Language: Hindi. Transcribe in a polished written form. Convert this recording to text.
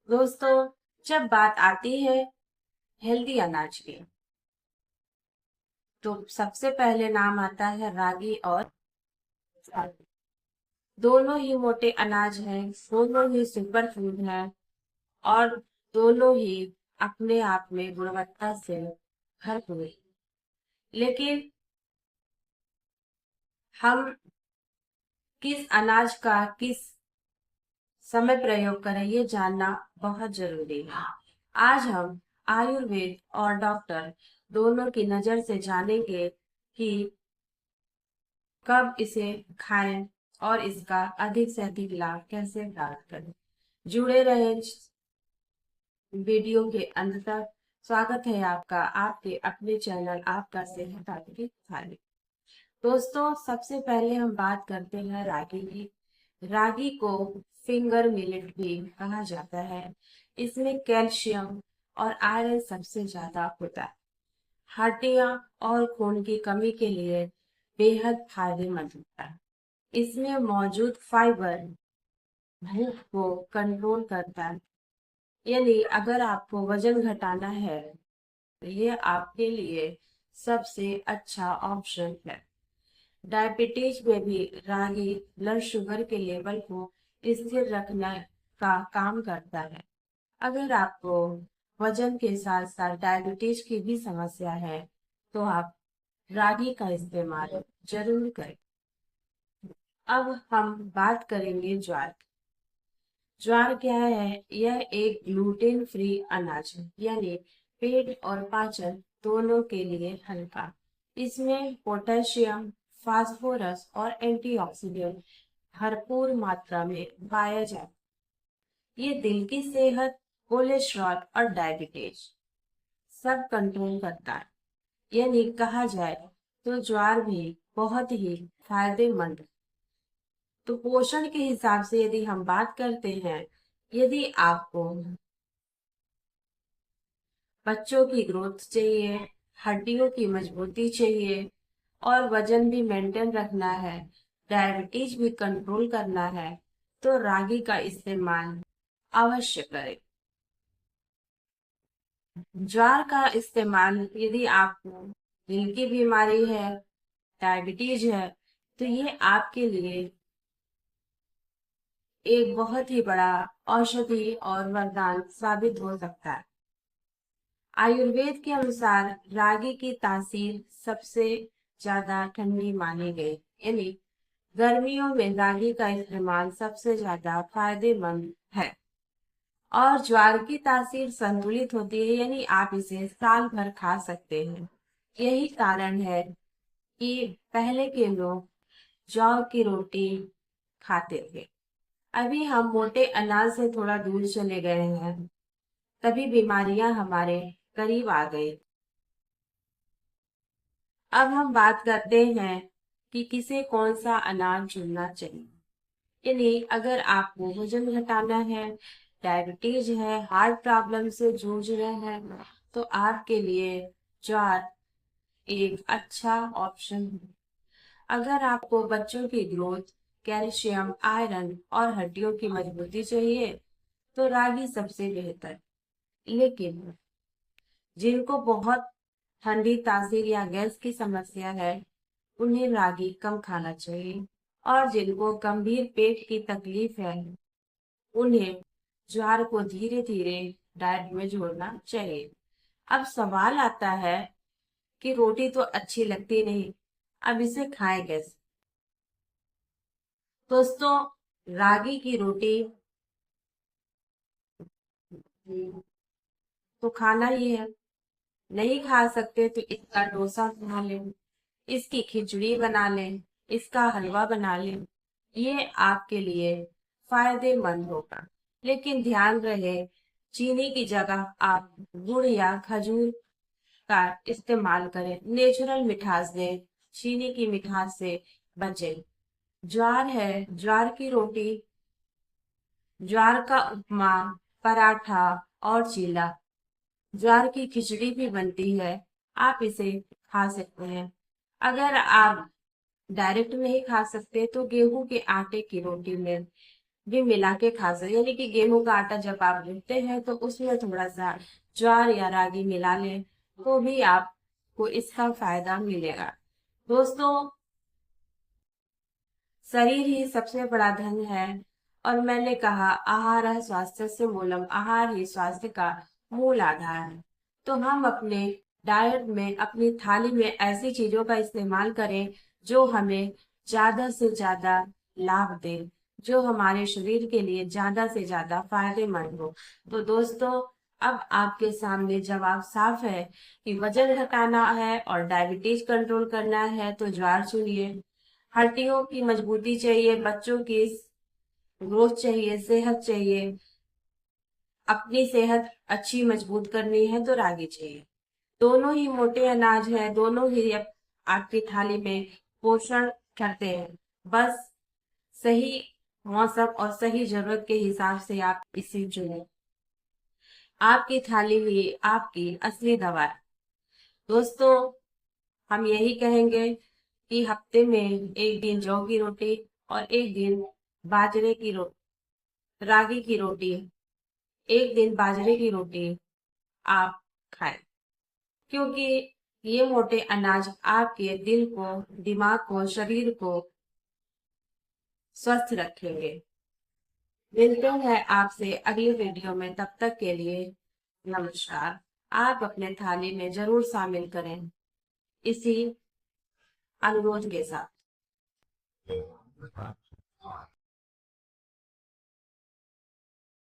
दोस्तों, जब बात आती है हेल्दी अनाज की, तो सबसे पहले नाम आता है रागी और साबू। दोनों ही मोटे अनाज हैं, दोनों ही सुपर फूड हैं और दोनों ही अपने आप में गुणवत्ता से भरपूर हैं। लेकिन हम किस अनाज का किस समय प्रयोग करें, ये जानना बहुत जरूरी है। आज हम आयुर्वेद और डॉक्टर दोनों की नजर से जानेंगे कि कब इसे खाएं और इसका अधिक से अधिक लाभ कैसे प्राप्त करें। जुड़े रहें वीडियो के अंत तक। स्वागत है आपका आपके अपने चैनल आपका सेहत आपकी थाली। दोस्तों, सबसे पहले हम बात करते हैं रागी की। रागी को फिंगर मिलेट भी कहा जाता है। इसमें कैल्शियम और आयरन सबसे ज्यादा होता है। हड्डियां और खून की कमी के लिए बेहद फायदेमंद होता है। इसमें मौजूद फाइबर भूख को कंट्रोल करता है। यानी अगर आपको वजन घटाना है तो ये आपके लिए सबसे अच्छा ऑप्शन है। डायबिटीज में भी रागी ब्लड शुगर के लेवल को स्थिर रखने का काम करता है। अगर आपको वजन के साथ साथ डायबिटीज की भी समस्या है तो आप रागी का इस्तेमाल जरूर करें। अब हम बात करेंगे ज्वार की। ज्वार क्या है? यह एक ग्लूटेन फ्री अनाज है, यानी पेट और पाचन दोनों के लिए हल्का। इसमें पोटेशियम, फास्फोरस और एंटीऑक्सीडेंट भरपूर मात्रा में पाया जाता है। ये दिल की सेहत, कोलेस्ट्रॉल और डायबिटीज सब कंट्रोल करता है। यानी कहा जाए तो ज्वार भी बहुत ही फायदेमंद है। तो पोषण के हिसाब से यदि हम बात करते हैं, यदि आपको बच्चों की ग्रोथ चाहिए, हड्डियों की मजबूती चाहिए और वजन भी मेंटेन रखना है, डायबिटीज भी कंट्रोल करना है, तो रागी का इस्तेमाल अवश्य करें। ज्वार का इस्तेमाल यदि आपको दिल की बीमारी है, डायबिटीज है, तो ये आपके लिए एक बहुत ही बड़ा औषधि और वरदान साबित हो सकता है। आयुर्वेद के अनुसार रागी की तासीर सबसे ज्यादा ठंडी मानी गई। यानी गर्मियों में रागी का इस्तेमाल सबसे ज्यादा फायदेमंद है। और ज्वार की तासीर संतुलित होती है, यानी आप इसे साल भर खा सकते हैं। यही कारण है कि पहले के लोग जौ की रोटी खाते थे। अभी हम मोटे अनाज से थोड़ा दूर चले गए हैं, तभी बीमारियां हमारे करीब आ गई। अब हम बात करते हैं कि किसे कौन सा अनाज चुनना चाहिए। यानी अगर आपको वजन घटाना है, डायबिटीज है, हार्ट प्रॉब्लम से जूझ रहे हैं, तो आपके लिए ज्वार एक अच्छा ऑप्शन है। अगर आपको बच्चों की ग्रोथ, कैल्शियम, आयरन और हड्डियों की मजबूती चाहिए तो रागी सबसे बेहतर। लेकिन जिनको बहुत ठंडी तासीर या गैस की समस्या है, उन्हें रागी कम खाना चाहिए। और जिनको गंभीर पेट की तकलीफ है, उन्हें ज्वार को धीरे धीरे डाइट में जोड़ना चाहिए। अब सवाल आता है कि रोटी तो अच्छी लगती नहीं, अब इसे खाएं कैसे? दोस्तों, रागी की रोटी तो खाना ही है। नहीं खा सकते तो इसका डोसा बना लें, इसकी खिचड़ी बना लें, इसका हलवा बना लें। ये आपके लिए फायदेमंद होगा। लेकिन ध्यान रहे, चीनी की जगह आप गुड़ या खजूर का इस्तेमाल करें। नेचुरल मिठास दें, चीनी की मिठास से बचें। ज्वार है, ज्वार की रोटी, ज्वार का उपमा, पराठा और चीला, ज्वार की खिचड़ी भी बनती है। आप इसे खा सकते हैं। अगर आप डायरेक्ट नहीं खा सकते तो गेहूं के आटे की रोटी में भी मिला के खा सकते, यानी कि गेहूं का आटा जब आप गूंथते हैं तो उसमें थोड़ा सा ज्वार या रागी मिला लें तो भी आपको इसका फायदा मिलेगा। दोस्तों, शरीर ही सबसे बड़ा धन है, और मैंने कहा आहार स्वास्थ्य मूलम, आहार ही स्वास्थ्य का मूल आधार है। तो हम अपने डाइट में, अपनी थाली में ऐसी चीजों का इस्तेमाल करें जो हमें ज्यादा से ज्यादा लाभ दे, जो हमारे शरीर के लिए ज्यादा से ज्यादा फायदेमंद हो। तो दोस्तों, अब आपके सामने जवाब साफ है कि वजन घटाना है और डायबिटीज कंट्रोल करना है तो ज्वार चुनिए। हड्डियों की मजबूती चाहिए, बच्चों की ग्रोथ चाहिए, सेहत चाहिए, अपनी सेहत अच्छी मजबूत करनी है तो रागी चाहिए। दोनों ही मोटे अनाज है, दोनों ही आपकी थाली में पोषण करते हैं। बस सही मौसम और सही जरूरत के हिसाब से आप इसे चुनें। आपकी थाली ही आपकी असली दवा है। दोस्तों, हम यही कहेंगे कि हफ्ते में एक दिन जौ की रोटी और एक दिन बाजरे की रागी की रोटी, एक दिन बाजरे की रोटी आप खाएं, क्योंकि ये मोटे अनाज आपके दिल को, दिमाग को, शरीर को स्वस्थ रखेंगे। मिलते हैं आपसे अगली वीडियो में, तब तक के लिए नमस्कार। आप अपने थाली में जरूर शामिल करें, इसी अनुरोध के साथ।